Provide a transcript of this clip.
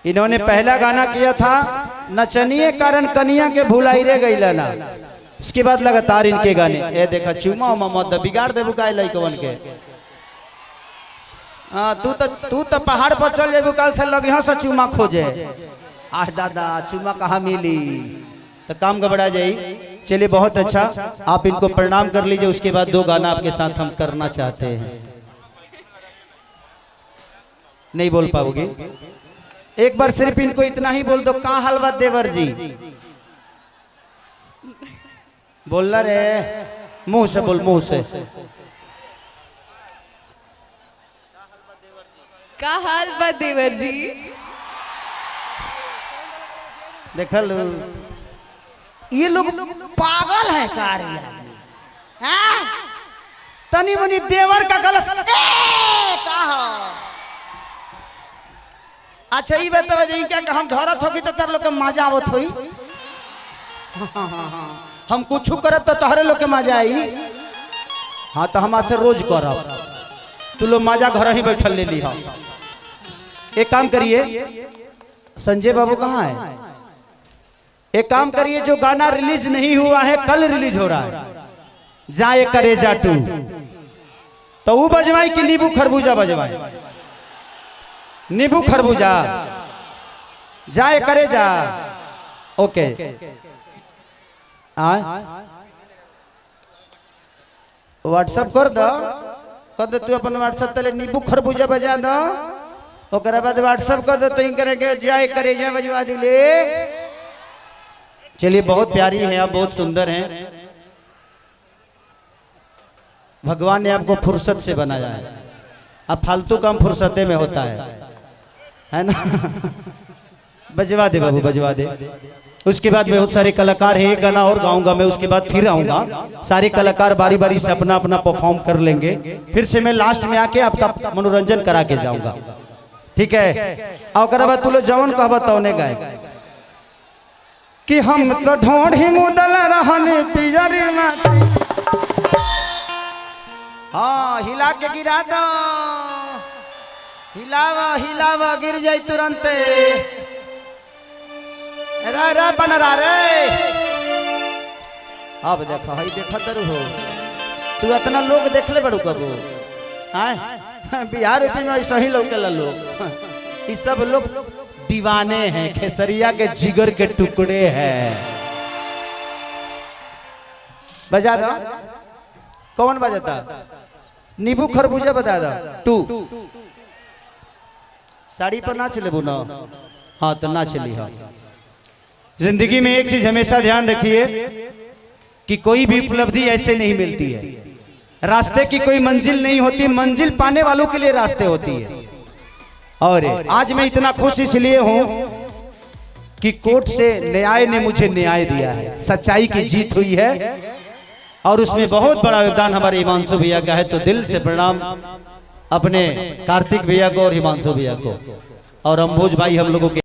इन्होंने पहला गाना किया था नचनिए कारण कनिया के भुलाई रे गईला ना। उसके बाद लगातार इनके गाने ए देखा चुमा मत बिगाड़ दे बुकाई लइकवन के। तू तो पहाड़ पर चल जेबू काल से लग यहाँ से चुमा खोजे। आह दादा चुमा कहाँ मिली तो काम गबड़ा जाई। चलिए बहुत अच्छा, आप इनको प्रणाम कर लीजिए। उसके बाद दो गाना आपके साथ हम करना चाहते हैं। नहीं बोल पाओगे, एक बार सिर्फ इनको इतना ही बोल दो, कहाँ हलवा देवर जी बोलना रे, मुंह से बोल, मुंह से। का हाल बा देवर जी। देखा लो ये लोग पागल है कार्य तनी मनी देवर का गलत कहा। अच्छा ये बताओ जी क्या हम ढोरत होगी तो तार लोग के मजा आवत होई। हम कुछ करब तो तहरे लोग के मजा आई। हाँ तो हम से रोज करब, तू लोग मजा घर ही बैठल ले ली। एक काम करिए, संजय बाबू कहाँ है? एक काम करिए, जो गाना रिलीज नहीं हुआ है कल रिलीज हो रहा है, जाए करेजा 2, तो वो बजवाई कि नींबू खरबूजा बजवाई? नींबू खरबूजा जाए करेजा। ओके व्हाट्सएप कर दो, तू अपन व्हाट्सएप तले नींबू खरबूजा बजा दो। ओकरा बाद व्हाट्सएप कर दो तो इनके जाए करेजा बजवा दिले। चलिए बहुत प्यारी है आप, बहुत सुंदर हैं। भगवान ने आपको फुर्सत से बनाया है। अब फालतू काम फुर्सते में होता है ना। बजवा दे बाबू, बजवा दे। उसके बाद बहुत सारे कलाकार हैं, एक गाना और गाऊंगा मैं, उसके बाद फिर आऊंगा। सारे कलाकार बारी बारी से अपना अपना परफॉर्म कर लेंगे, फिर से मैं लास्ट में आके आपका मनोरंजन करा के जाऊंगा, ठीक है? और बाद तू लोग जवन कहबा तौने गाए कि हम तो ढोढ़ी मुदल रहन पिजरी माटी। हाँ हिला के गिरा दो, हिलावा हिलावा गिर जाए तुरंत। रा रा बनरा रे। अब देखो हई देखा दरू हो, तू इतना लोग देख ले बड़ू कबू बिहार यूपी में ऐसा ही लोग के लोग, ये सब लोग दीवाने हैं, खेसरिया के जिगर के टुकड़े हैं। बजा दो, कौन बजाता? नींबू खरबूजा बता दो 2। साड़ी पर ना चले ना? हाँ तो ना चली। हाँ जिंदगी में एक चीज हमेशा ध्यान रखिए कि कोई भी उपलब्धि ऐसे नहीं मिलती है। रास्ते की कोई मंजिल नहीं होती, मंजिल पाने वालों के लिए रास्ते होती है। और आज मैं इतना खुश इसलिए हूं कि कोर्ट से न्याय ने मुझे न्याय दिया है, सच्चाई की जीत हुई है। और उसमें बहुत बड़ा योगदान हमारे हिमांशु भैया का है। तो दिल से प्रणाम अपने कार्तिक भैया को और हिमांशु भैया को और अंबोज भाई हम लोगों के